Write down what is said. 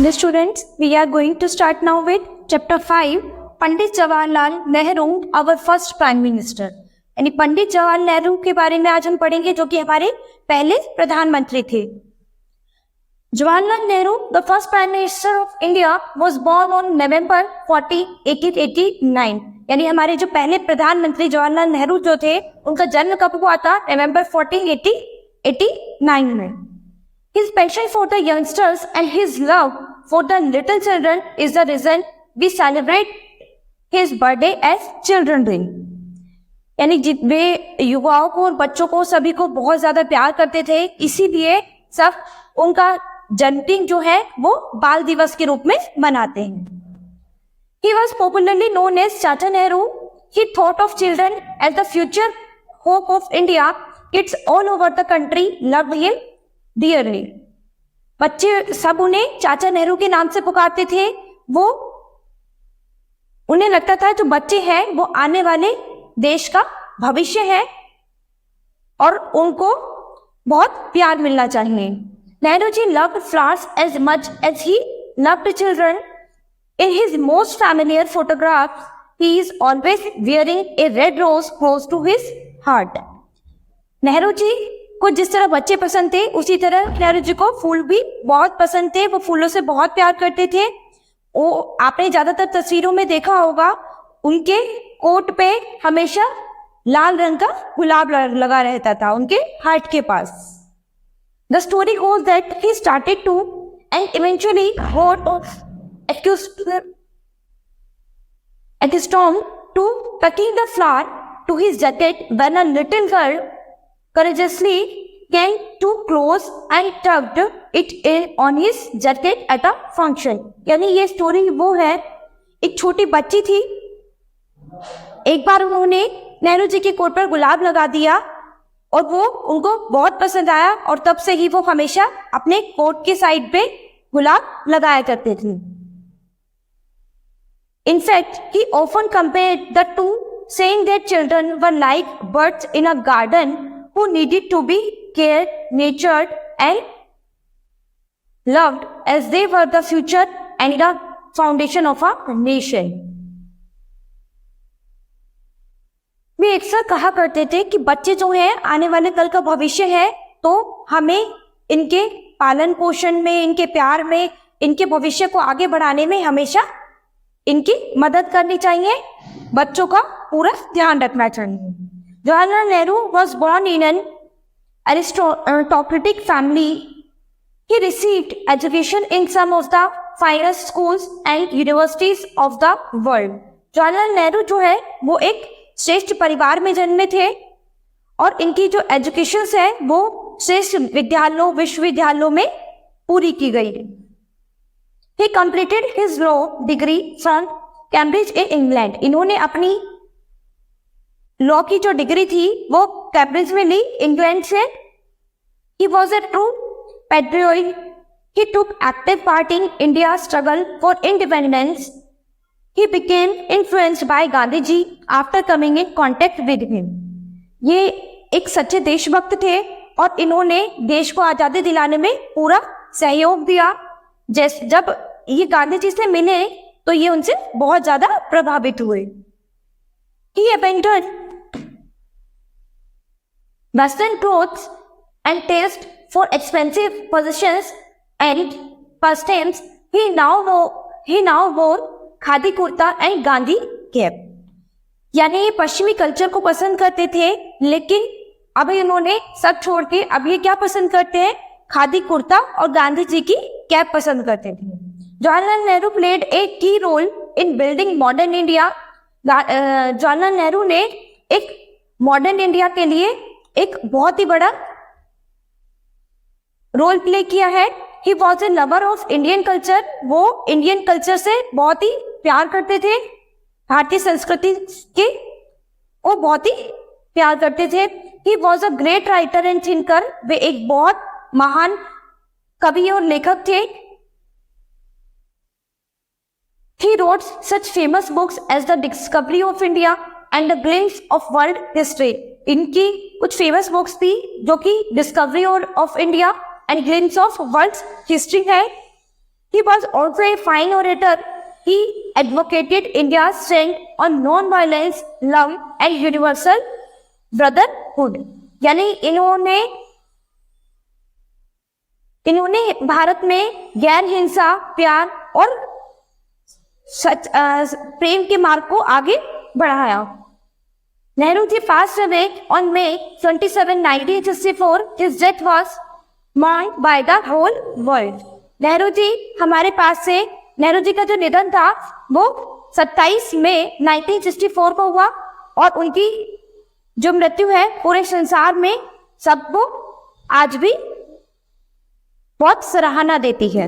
Hello students, we are going to start now with chapter 5, Pandit Jawaharlal Nehru, our first prime minister। यानी पंडित जवाहरलाल नेहरू के बारे में आज हम पढ़ेंगे, जो कि हमारे पहले प्रधानमंत्री थे। Jawaharlal Nehru, the first prime minister of India, was born on November 40, 1889। यानी हमारे जो पहले प्रधानमंत्री जवाहरलाल नेहरू जो थे, उनका जन्म कब हुआ था? नवंबर 14, 1889 में। His passion for the youngsters and his love for the little children is the reason we celebrate his birthday as Children Day। यानी वे युवाओं को और बच्चों को सभी को बहुत ज्यादा प्यार करते थे, इसीलिए सब उनका जन्मदिन जो है वो बाल दिवस के रूप में मनाते हैं। He was popularly known as Chacha Nehru. He thought of children as the future hope of India. Kids all over the country loved him dearly। बच्चे सब उन्हें चाचा नेहरू के नाम से पुकारते थे। वो उन्हें लगता था जो बच्चे हैं वो आने वाले देश का भविष्य है और उनको बहुत प्यार मिलना चाहिए। Nehru ji loved flowers as much as he loved children। In his most familiar photographs, he is always wearing a red rose close to his heart। Nehru ji को जिस तरह बच्चे पसंद थे, उसी तरह नेहरू जी को फूल भी बहुत पसंद थे। वो फूलों से बहुत प्यार करते थे। वो आपने ज्यादातर तस्वीरों में देखा होगा, उनके कोट पे हमेशा लाल रंग का गुलाब लगा रहता था उनके हार्ट के पास। The story goes that he started to and eventually got accustomed to tucking the flower to his jacket when a little girl courageously came too close and tucked it in on his jacket at a function। यानी ये story वो है, एक छोटी बच्ची थी, एक बार उन्होंने नेहरू जी के कोट पर गुलाब लगा दिया और वो उनको बहुत पसंद आया और तब से ही वो हमेशा अपने कोट के साइड पे गुलाब लगाया करते थे। In fact, he often compared the two, saying that children were like birds in a garden who needed to be cared, nurtured and loved as they were the future and the foundation of a nation। वे अक्सर कहा करते थे कि बच्चे जो हैं आने वाले कल का भविष्य है, तो हमें इनके पालन पोषण में, इनके प्यार में, इनके भविष्य को आगे बढ़ाने में हमेशा इनकी मदद करनी चाहिए, बच्चों का पूरा ध्यान रखना चाहिए। Jawaharlal Nehru was born in an aristocratic family। He received education in some of the finest schools and universities of the world। Jawaharlal Nehru जो है वो एक श्रेष्ठ परिवार में जन्मे थे और इनकी जो एजुकेशन है वो श्रेष्ठ विद्यालयों, विश्वविद्यालयों में पूरी की गई। He completed his law degree from Cambridge in England। इन्होंने अपनी लॉ की जो डिग्री थी वो कैम्ब्रिज में ली, इंग्लैंड से। He was a true patriot। He took active part in India's struggle for independence। He became influenced by Gandhi ji after coming in contact with him। ये एक सच्चे देशभक्त थे और इन्होंने देश को आजादी दिलाने में पूरा सहयोग दिया। जब ये गांधी जी से मिले तो ये उनसे बहुत ज्यादा प्रभावित हुए। He abandoned Western clothes and taste for expensive possessions and pastimes। He now wore khadi kurta and Gandhi cap. यानी ये पश्चिमी कल्चर को पसंद करते थे, लेकिन अब इन्होंने सब छोड़ के अब ये क्या पसंद करते हैं? खादी कुर्ता और गांधी जी की कैप पसंद करते थे। Jawaharlal Nehru played a key role in building modern India. Jawaharlal Nehru ने एक मॉडर्न इंडिया के लिए एक बहुत ही बड़ा रोल प्ले किया है। He was a lover of Indian culture. वो इंडियन कल्चर से बहुत ही प्यार करते थे, भारतीय संस्कृति के वो बहुत ही प्यार करते थे। He was a great writer and thinker. वे एक बहुत महान कवि और लेखक थे। He wrote such famous books as The Discovery of India and The Glimpse of World History। इनकी कुछ फेमस बुक्स थी जो कि discovery of India and glimpse of world history है। He was also a fine orator. He advocated India's stand on non-violence, love and universal brotherhood. यानी इन्होंने भारत में गैर हिंसा, प्यार और प्रेम के मार्ग को आगे बढ़ाया. Nehruji passed away on May 27, 1964. His death was mourned by the whole world. Nehru ji हमारे पास से, नेहरू जी का जो निधन था वो 27 मई 1964 को हुआ और उनकी जो मृत्यु है पूरे संसार में सबको आज भी बहुत सराहना देती है.